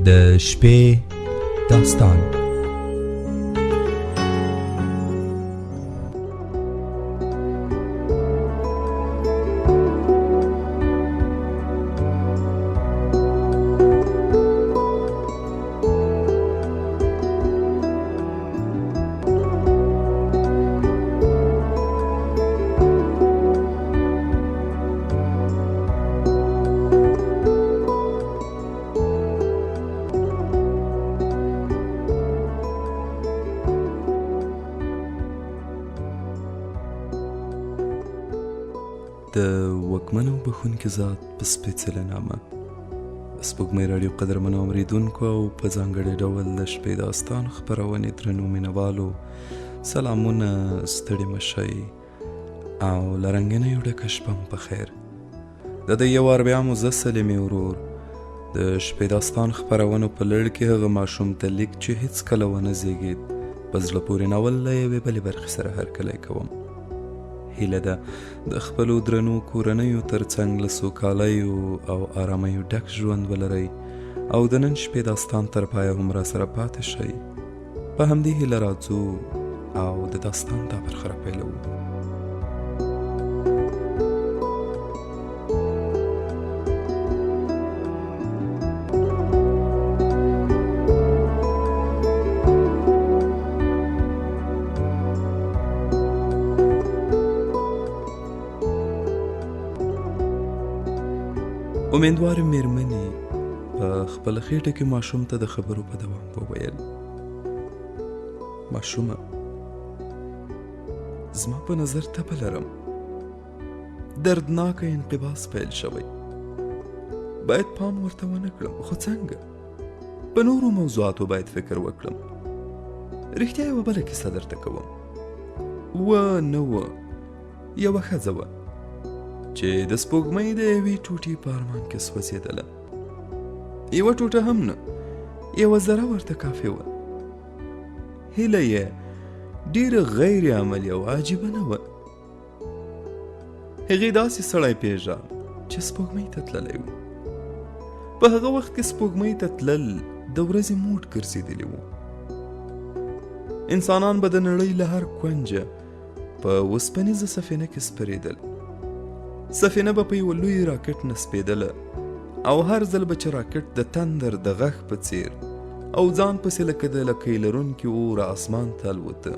د شپې داستان. د وکمن او بخونکي ذات په سپېڅلې نامه. سپوږمۍ راډیو قدرمنو اورېدونکو او په ځانګړي ډول د شپې داستان خپرونې درنو مینوالو سلامونه، ستړي مه شئ او له رنګینیو ډکه شپه مو په خیر. د دې یو وار بیا مو زه سلیمې ورور د شپې داستان خپرونو په لړ کې هغه ماشوم ته لیک چې هیڅکله ونه زیږېد په زړه پورې ناول له یوې بلې برخې سره هرکلی کوم. هیله ده د خپلو درنو کورنیو ترڅنګ له سوکالیو او آرامیو ډک ژوند ولرئ او د نن شپې داستان تر پایه هم راسره پاتې شئ. په همدې هیله راځو او د داستان دا برخه راپیلوو. امیندوار میرمنې په خپل خېټه کې ماشوم ته د خبرو په دوام وویل: ماشومه، زما په نظر تبه لرم. دردناکه انقباض پیل شوی. باید پام ورته ونه کړم، خو څنګه؟ په نورو موضوعاتو باید فکر وکړم. رښتیا یوه بله کیسه درته کوم. نه وه یوه ښځه وه چې د سپوږمۍ د یوې ټوټې په ارمان کې سوځېدله. یوه ټوټه هم نه، یوه ذره ورته کافي وه. هیله یې ډېره غیر عملي او عجیبه نه وه. هغې داسې سړی پیژاند چې سپوږمۍ ته تللی و. په هغه وخت کې سپوږمۍ ته تلل د ورځې موډ ګرځېدلی و. انسانان به د نړۍ له هر کونجه په وسپنیزه سفینه کې سپرېدل. سفینه به په یوه لوی راکټ نه سپېدله او هر ځل به چې راکټ د تندر د غږ په څېر او ځان پسې لکه د لکۍ لرونکي اور اسمان ته الوته.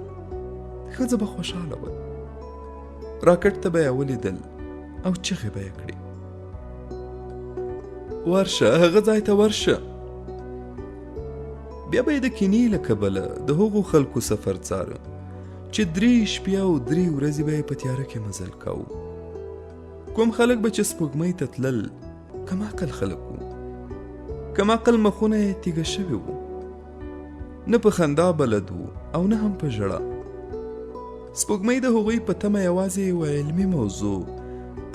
ښځه به خوشحاله وه. راکټ ته به یې ولیدل او چغې به یې کړې: ورشه، هغه ځای ته ورشه. بیا به یې د کینې له کبله د هغو خلکو سفر څاره چې 3 شپې او 3 ورځې به یې په تیاره کې مزل کاوه. کوم خلک به چې سپوږمۍ ته تلل کم عقل خلک وو. کم عقل مخونه یې تیږه شوي وو. نه په خندا بلد وو او نه هم په ژړا. سپوږمۍ د هغوی په تمه یوازې یوه علمي موضوع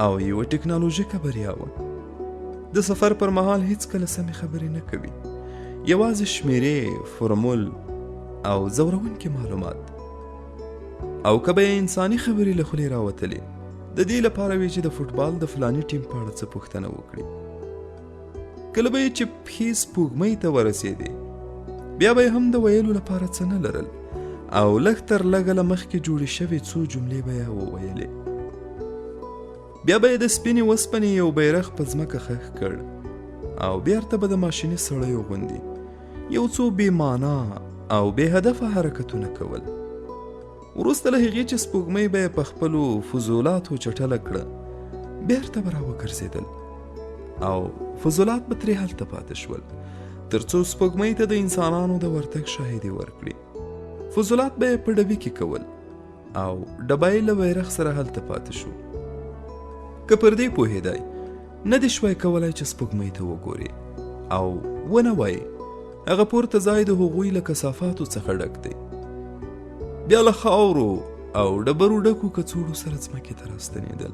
او یوه ټکنالوژیکه بریا وه. د سفر پر مهال هیڅکله سمې خبرې نه کوي. یوازې شمیرې، فرمول او ځورونکي معلومات. او که به یې انساني خبرې له خولې راوتلې، د دې لپاره وی چې د فوټبال د فلاني ټیم په اړه څه پوښتنه وکړي. کله به یې چې پښې سپوږمۍ ته ورسېدې، بیا به یې هم د ویلو لپاره څه نه لرل او لږ تر لږه له مخکې جوړې شوې څو جملې به یې وویلې. بیا به یې د سپینې وسپنې یو بیرغ په ځمکه ښخ کړ او بیرته به د ماشیني سړیو غوندې یو څو بې معنا او بې هدفه حرکتونه کول. وروسته له هغې چې سپوږمۍ به یې په خپلو فضولاتو چټله کړه، بیرته به راوګرځېدل او فضولات به ترې هلته پاتې شول تر څو سپوږمۍ ته د انسانانو د ورتګ شاهدي ورکړي. فضولات به یې په ډبي کې کول او ډبه یې له بیرغ سره هلته پاتې شو. که پر دې پوهېدی، نه دې شوی کولی چې سپوږمۍ ته وګورې او ونه وایې هغه پورته ځای د هغوی له کثافاتو څخه ډک دی. بیا له خاورو او ډبرو ډکو کڅوړو سره ځمکې ته راستنېدل.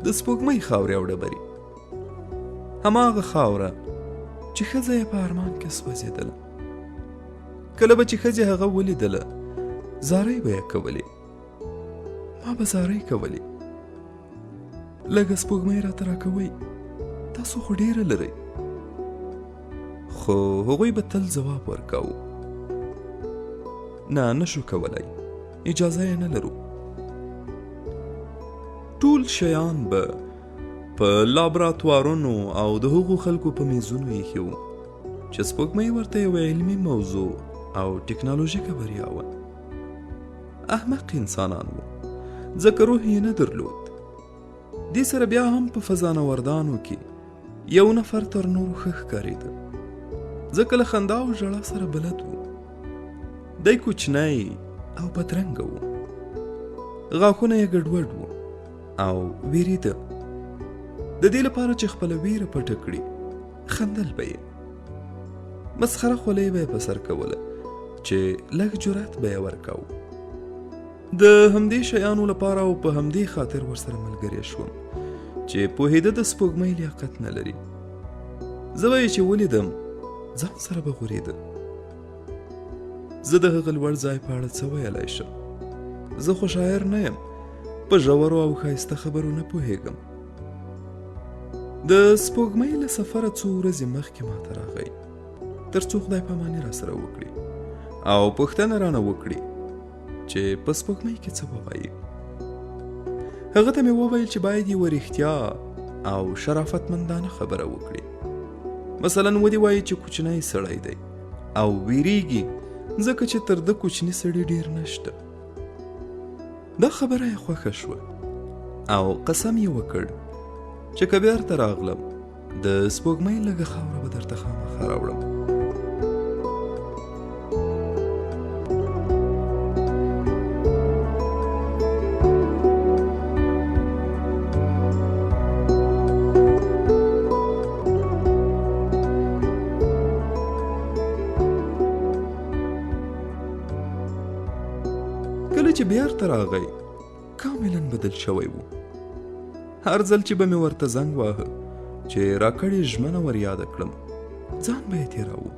د سپوږمۍ خاورې او ډبرې، هماغه خاوره چې ښځه یې په ارمان کې سوځېدله. کله به چې ښځې هغه ولیدله، زارۍ به یې کولې. ما به زارۍ کولې: لږه سپوږمۍ راته راکوئ، تاسو خو ډېره لرئ. خو هغوی به تل ځواب ورکاو نه نشو کولای، اجازه یې نه لرو. ټول شیان به په لابراتوارونو او د هغو خلکو په میزونو ایښي وو چې سپوږمۍ ورته یوه علمي موضوع او ټکنالوژیکه بریا وه. احمق انسانان وو ځکه روح یې نه درلود. دې سره بیا هم په فضانوردانو کې یو نفر تر نورو ښه ښکارېده ځکه له خندا او ژړا سره بلد وو. دی کوچنی او بدرنګه وو، غاښونه یې ګډوډ وو او ویریده. د دې لپاره چې خپله ویره پټه کړي خندل به یې، مسخره خولۍ به یې په سر کوله چې لږ جرأت به یې ورکاو. د همدې شیانو لپاره او په همدې خاطر ورسره ملګری شوم چې پوهېده د سپوږمۍ لیاقت نه لري. زه به یې چې ولیدم ځان سره به غورېده. زه د هغه لوړ ځای په اړه څه ویلی شم؟ زه خو شاعر نه یم، په ژورو او ښایسته خبرو نه پوهېږم. د سپوږمۍ له سفره څو ورځې مخکې ماته راغی تر څو خدای پاماني راسره وکړي او پوښتنه رانه وکړي چې په سپوږمۍ کې څه ووایي. هغه ته مې وویل چې باید یوه رښتیا او شرافتمندانه خبره وکړي. مثلا ودې وایي چې کوچنی سړی دی او ویریږي ځکه چې تر ده کوچني سړي ډېر نشته. دا خبره یې خوښه شوه او قسم یې وکړ چې که بیرته راغلم د سپوږمۍ لږه خاوره به درته خامخا راوړم. کله چې بیرته راغی کاملا بدل شوی و. هر ځل چې به مې ورته زنګ واهه چې راکړې ژمنه ور یاده کړم ځان به یې تېراوه.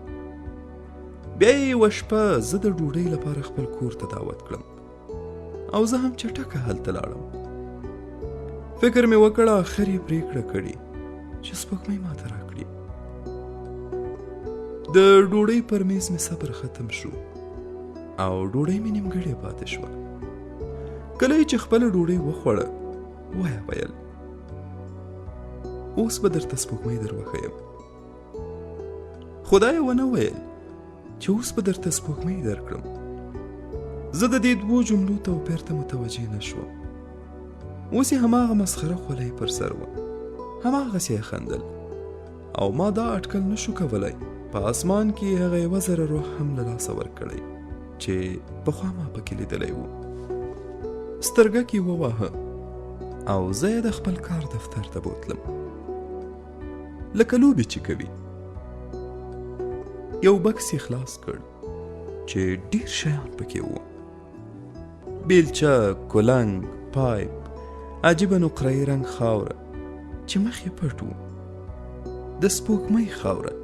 بیا یې یوه شپه زه د ډوډۍ لپاره خپل کور ته دعوت کړم او زه هم چټکه هلته لاړم. فکر مې وکړ آخر یې پرېکړه کړې چې سپوږمۍ ماته راکړي. د ډوډۍ پر میز مې صبر ختم شو او ډوډۍ مې نیمګړې پاتې شوه. کله چې خپله ډوډۍ وخوړه ویې ویل اوس به درته سپوږمۍ در وښیم. خدای ونه ویل چې اوس به درته سپوږمۍ درکړم. زه د دې دوو جملو توپیر ته متوجه نه شوم. اوس یې هماغه مسخره خولۍ پر سر وه، هماغسې یې خندل او ما دا اټکل نشو کولی په اسمان کې هغه یوه زره روح هم له لاسه ورکړی چې پخوا ما پکې لیدلی و. سترګک یې وواهه او زه یې د خپل کار دفتر ته بوتلم لکه لوبې چې کوي. یو بکس یې خلاص کړ چې ډېر شیان پکې وو: بیلچه، کولنګ، پایپ، عجیبه نقره‌یي رنګ خاوره چې مخ یې پټ و، د سپوږمۍ خاوره.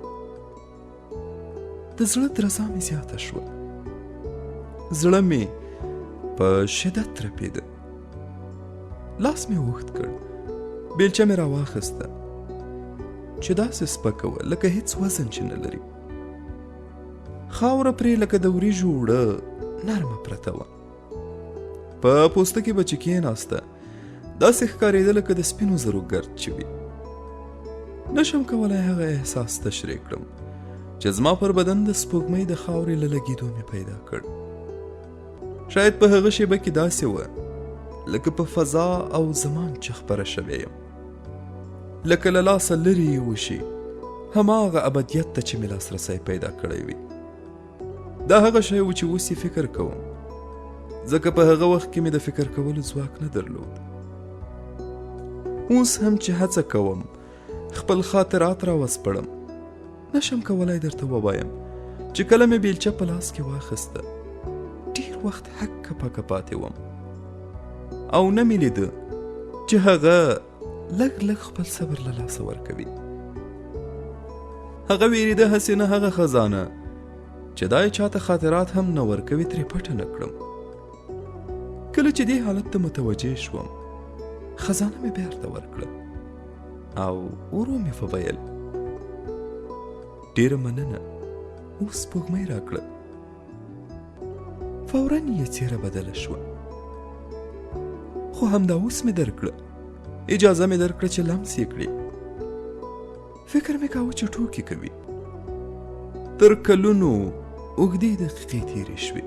د زړه درزا مې زیاته شوه، زړه مې په شدت رپېده. لاس مې اوږد کړ، بیلچه مې راواخیسته چې داسې سپکه وه لکه هیڅ وزن چې نه لري. خاوره پرې لکه د وریژو اوړه نرمه پرته وه. په پوستکي به چې کېناسته داسې ښکارېده لکه د سپینو زرو ګرد چې وي. نشم کولی هغه احساس تشریح کړم چې زما پر بدن د سپوږمۍ د خاورې له لګېدو مې پیدا کړ. شاید په هغه شیبه کې داسې وه لکه په فضا او زمان چې خپره شوی یم، لکه له لاسه لرې یې وشي هماغه ابدیت ته چې مې لاسرسی پیدا کړی وي. دا هغه شی و چې اوس یې فکر کوم، ځکه په هغه وخت کې مې د فکر کولو ځواک نه درلود. اوس هم چې هڅه کوم خپل خاطرات راوسپړم نشم کولی درته ووایم چې کله مې بیلچه په لاس کې واخیسته ډېر وخت هکه پکه پاتې وم او نه مې لیده چې هغه لږ لږ خپل صبر له لاسه ورکوي. هغه ویریده هسې نه هغه خزانه چې دا یې چاته خاطرات هم نه ورکوي ترې پټه نه کړم. کله چې دې حالت ته متوجه شوم خزانه مې بیرته ورکړه او ورو مې وویل ډېره مننه، اوس سپوږمۍ راکړه. فوراً یې څېره بدله شوه. خو همدا اوس مې درکړه، اجازه مې درکړه چې لمس یې کړې. فکر مې کاوه چې ټوکې کوي. تر کلونو اوږدې دقیقې تېرې شوې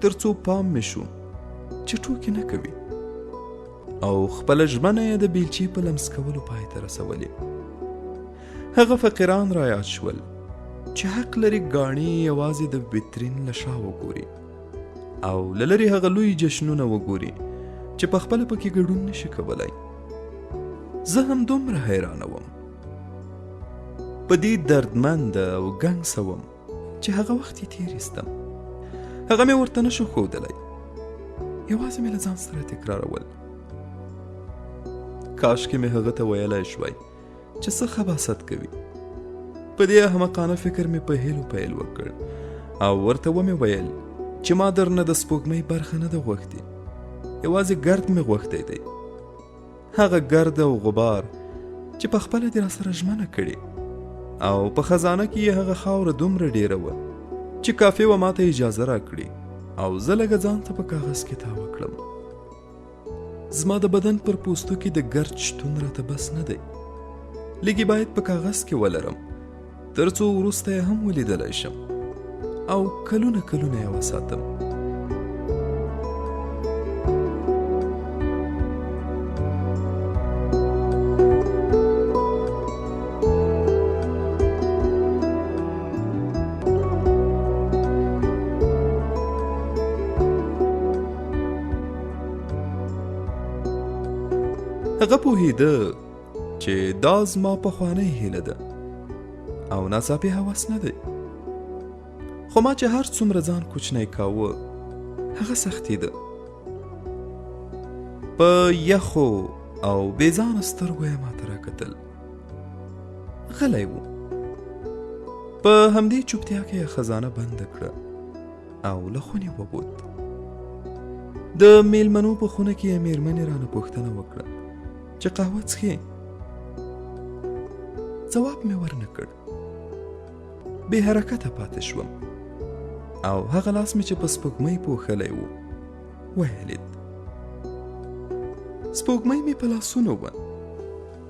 تر څو پام مې شو چې ټوکې نه کوي او خپله ژمنه یې د بیلچې په لمس کولو پای ته رسولې. هغه فقیران را یاد شول چې حق لري ګاڼې یوازې د ویترین له شا وګوري او له لرې هغه لوی جشنونه وګوري چې پخپله پکې ګډون نشي کولی. زه هم دومره حیرانه وم، په دې دردمند او ګنګ سوم چې هغه وخت یې تېر ایستم. هغه مې ورته نشو ښودلی، یوازې مې له ځان سره تکرارول. کاشکې مې هغه ته ویلی شوی چې څه خباثت کوي. په دې احمقانه فکر مې په هیلو پیل وکړ او ورته ومې ویل چې ما درنه د سپوږمۍ برخه نه ده غوښتې، یوازې ګرد مې غوښتی دی، هغه ګرد او غبار چې پخپله دې راسره ژمنه کړې او په خزانه کې یې هغه خاوره دومره ډېره وه چې کافي وه ما ته اجازه راکړي او زه لږه ځان ته په کاغذ کې تاوه کړم. زما د بدن پر پوستو کې د ګرد شتون راته بس نه دی، لږې باید په کاغذ کې ولرم تر څو وروسته یې هم ولیدلی شم او کلونه کلونه یې وساتم. هغه پوهیده چې دا زما پخوانۍ هیله ده او ناڅاپي هوس نه دی. خو ما چې هر څومره ځان کوچنی کاوه هغه سختېده. په یخو او بې ځانه سترګو یې ما ته راکتل. غلی و. په همدې چوپتیا کې یې خزانه بنده کړه او له خونې ووت. د میلمنو په خونه کې یې میرمنې رانه پوښتنه وکړه چې قهوه څښې؟ ځواب مې ورنه کړ. بې حرکته پاتې شوم او هغه لاس مې چې په سپوږمۍ پوښلی و ویلید. سپوږمۍ مې په لاسونو وه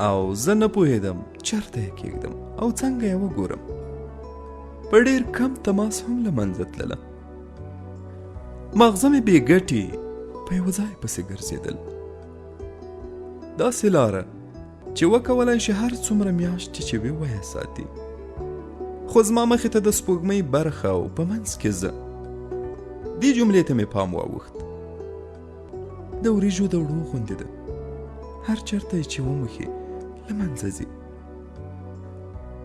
او زه نه پوهېدم چېرته یې کېږدم او څنګه یې وګورم. په ډېر کم تماس هم له منځه تلله. ماغزه مې بې ګټې په یوه ځای پسې ګرځېدل. داسې لاره چې وکولی شي هر څومره میاشتې چې وي ویې ساتي. خو زما مخې ته د سپوږمۍ برخه او په منځ کې زه. دې جملې ته مې پام واوښت. د وریجو د وړو غوندې ده، هر چېرته یې چې وموښي له منځه ځي.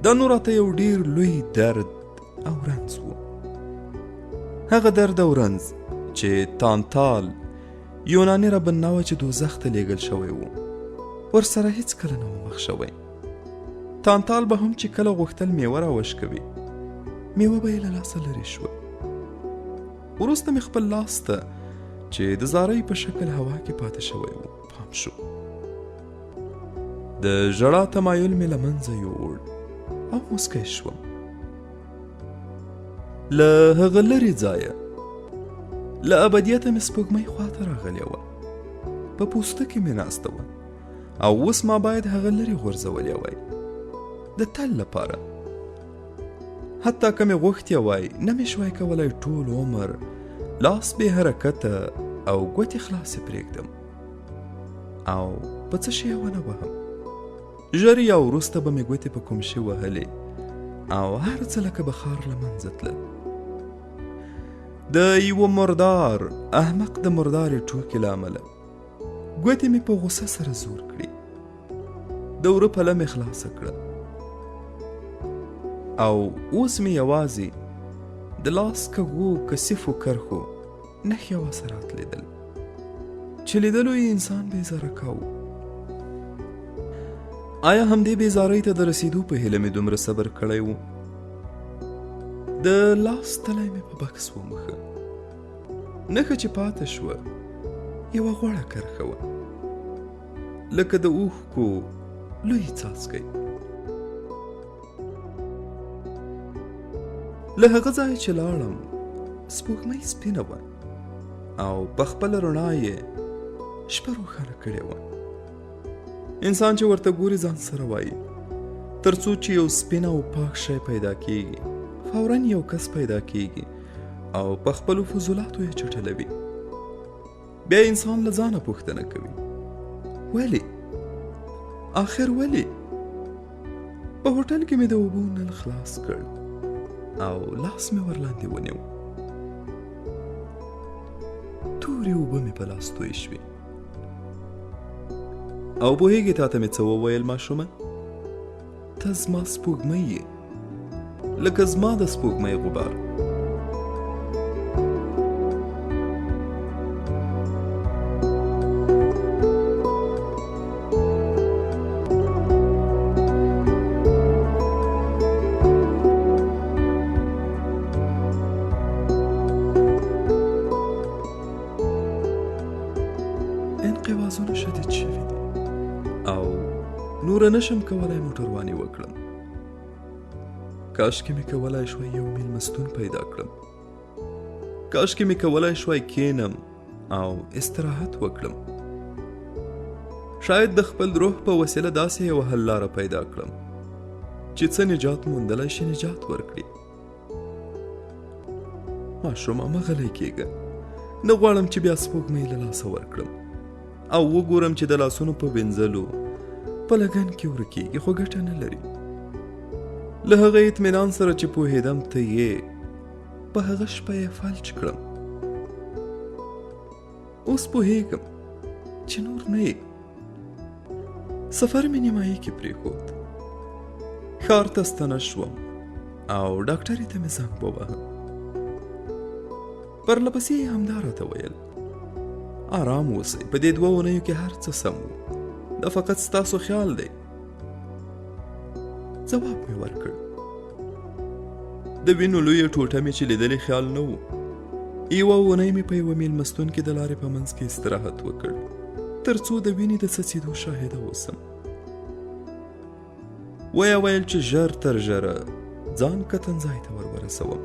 دا نو راته یو ډېر لوی درد او رنځ و. هغه درد او رنځ چې تانتال یوناني ربالناوه چې دوزخ ته لیږل شوی و ورسره هیڅ کله نه و مخ شوی. تانتال به هم چې کله غوښتل میوه راوشکوي میوه به یې له لاسه لرې شوه. وروسته مې خپل لاس ته چې د زارۍ په شکل هوا کې پاتې شوی و پام شو. د ژړا تمایل مې له منځه یوړ او مسکی شوم. له هغه لرې ځایه له ابدیته مې سپوږمۍ خواته راغلې وه. په پوسته کې مې ناسته وه او اوس ما باید هغه لرې غورځولې وای د تل لپاره. حتی که مې غوښتې وای نه مې شوای کولی ټول عمر لاس بې حرکته او ګوتې خلاصې پرېږدم او په څه شی ونه وهم. ژر یا وروسته به مې ګوتې په کوم شي وهلې او هر څه لکه بخار له منځه تلل. د یوه مردار احمق د مردارې ټوکې له امله ګوتې مې په غوسه سره زور کړې. د وره پله مې خلاصه کړه او اوس مې یوازې د لاس کږو کثیفو کرښو نښې او اثرات لیدل چې لیدلو یې انسان بېزاره کاوه. آیا همدې بېزارۍ ته د رسېدو په هیله مې دومره صبر کړی و؟ د لاس تلی مې په بکس وموښه. نښه چې پاته شوه یوه غوړه کرښه وه لکه د اوښکو لوی څاڅکی. له هغه ځایه چې لاړم سپوږمۍ سپینه وه او په خپله رڼا یې شپه روښانه کړې وه. انسان چې ورته ګوري ځان سره وایي تر څو چې یو سپین او پاک شی پیدا کیږي فوراً یو کس پیدا کیږي او په خپلو فضولاتو یې چټلوي. بیا انسان له ځانه پوښتنه کوي ولې؟ آخر ولې؟ په هوټل کې مې د اوبو نل خلاص کړ او لاس مې ورلاندې ونیو. تورې اوبه مې په لاس توی شوې. او پوهېږې تا ته مې څه وویل ماشومه؟ ته زما سپوږمۍ یې، لکه زما د سپوږمۍ غبار. انقباضونه شدید شوي دي او نوره نشم کولای موټرواني وکړم. کاشکې مې کولای شوی یو میلمستون پیدا کړم. کاشکې مې کولای شوی کینم او استراحت وکړم. شاید د خپل روح په وسیله داسې یو حل لاره پیدا کړم چې څه نجات موندلی شي نجات ورکړي. ماشومه مه غلی کېږه. نه غواړم چې بیا سپوږمۍ له لاسه ورکړم او وګورم چې د لاسونو په وینځلو په لګن کې ورکېږي خو ګټه نه لري. له هغه اطمینان سره چې پوهېدم ته یې په هغه شپه یې فلج کړم. اوس پوهېږم چې نور نه یې. سفر مې نیمایي کې پرېښود. ښار ته ستنه شوم او ډاکټرې ته مې زنګ وواهه. پرله پسې یې همدا راته ویل آرام اوسئ، په دې 2 اونیو کې هر څه سم و، دا فقط ستاسو خیال دی. ځواب مې ورکړ. د وینو لویه ټوټه مې چې لیدلې خیال نه و. 1 اونۍ مې په یوه میلمستون کې د لارې په منځ کې استراحت وکړ تر څو د وینې د څڅېدو شاهده اوسم. ویې ویل چې ژر تر ژره ځان کتنځای ته ورسوم.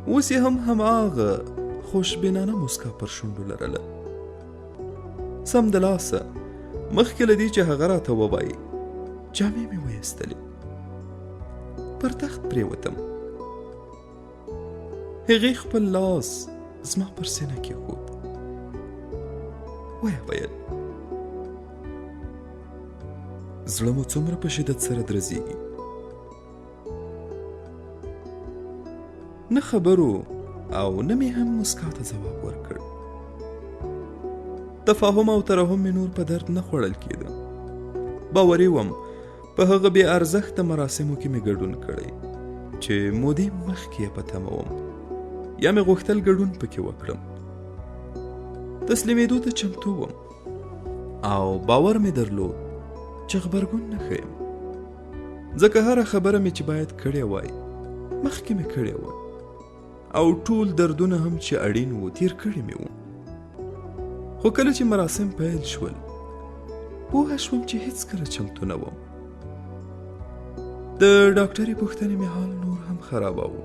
اوس یې هم هماغه خوشبینانه مسکا پر شونډو لرله. سمدلاسه مخکې له دې چې هغه راته ووایي جامې مې وایستلې. پر تخت پرېوتم. هغې خپل لاس زما پر سینه کېښود. ویې ویل زړه مو څومره په شدت سره درزیږي؟ نه خبرو او نه مې هم مسکا ته ځواب ورکړ. تفاهم او ترحم مې نور په درد نه خوړل کېده. باوري وم په هغه بې ارزښته مراسمو کې مې ګډون کړی چې مودې مخکې یې په تمه وم یا مې غوښتل ګډون پکې وکړم. تسلیمېدو ته چمتو وم او باور مې درلود چې غبرګون نه ښیم، ځکه هره خبره مې چې باید کړې وای مخکې مې کړې وه او ټول دردونه هم چې اړین وو تیر کړي مې وو. خو کله چې مراسم پیل شول پوه شوم چې هیڅکله چمتو نه وم. د ډاکټرې پوښتنې مې حال نور هم خراباوه.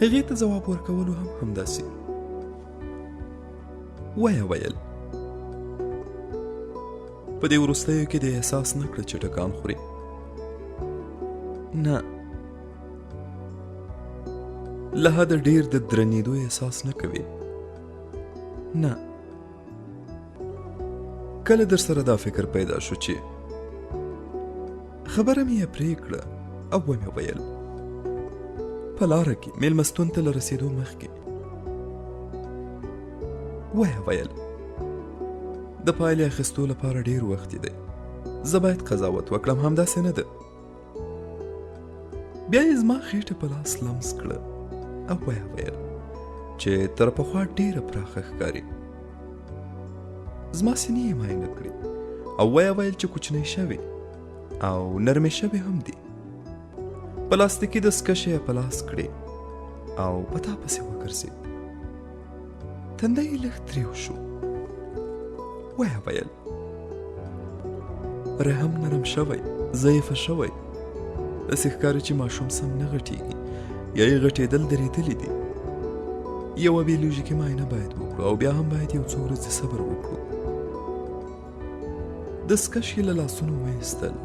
هغې ته ځواب ورکولو هم همداسې. ویې ویل په دې وروستیو کې د احساس نه کړه چې ټکان خوري؟ نه، له حده ډېر د درنېدو احساس نه کوي؟ نه. کله در سره دا فکر پیدا شو چې خبره مې یې پرې کړه او ومې ویل په لاره کې میلمستون ته له رسېدو مخکې. ویې ویل د پایلې اخیستو لپاره ډېر وخت دی، زه باید قضاوت وکړم، همداسې نه ده؟ بیا یې زما خېټه په لاس لمس کړه او ویې ویل چې تر پخوا ډېره پراخه ښکاري. زما سینې یې معاینه کړې او ویې ویل چې کوچنۍ شوې او نرمې شوې هم دي. پلاستیکي دستکشې یې په لاس کړې او په تا پسې وګرځېد. تندی یې لږ تریو شو. ویې ویل رحم نرم شوی، ضعیفه شوی، داسې ښکاري چې ماشوم سم نه غټېږي یا یې غټېدل درېدلي دي. یوه بیولوژیکي معاینه باید وکړو او بیا هم باید یو څو ورځې صبر وکړو. دستکش یې له لاسونو وایستل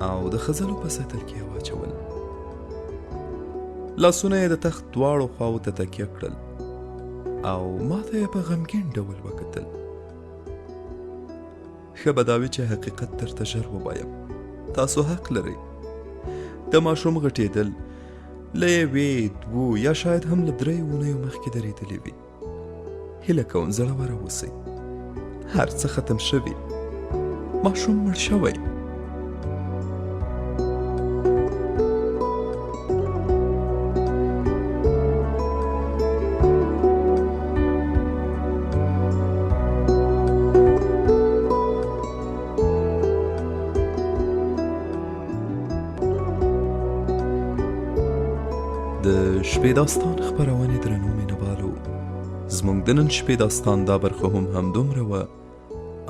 او د خځلو په سطل کې یې واچول. لاسونه یې د تخت دواړو خواو ته تکیه کړل او ما ته یې په غمګین ډول وکتل. ښه به دا وي چې حقیقت درته ژر ووایم. تاسو حق لرئ. د ماشوم غټېدل له یوې دوو یا شاید هم له 3 اونیو مخکې درېدلې وي. هیله کوم زړوره اوسئ. هر څه ختم شوي. ماشوم مړ شوی. د شپې داستان خپرونې درنو مینوالو، زموږ د نن شپې داستان دا برخه هم همدومره وه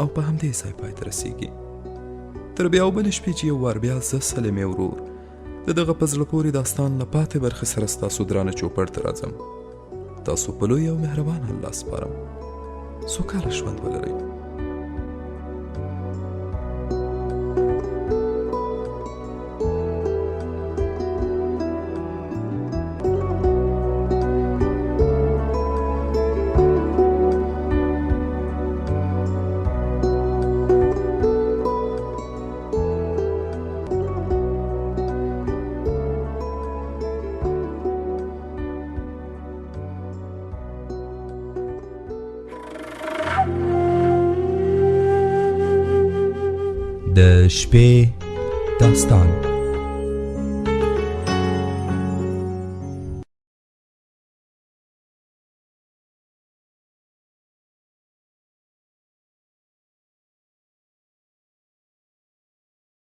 او په همدې ځای پای ته رسیږي. تر بیا او بلې شپې چې یو وار بیا زه سلمې ورور د دغه په زړه پورې داستان له پاتې برخې سره ستاسو درانه چوپړ ته راځم. تاسو په لوی او مهربان الله سپارم. سوکاله ژوند ولرئ. د شپې داستان.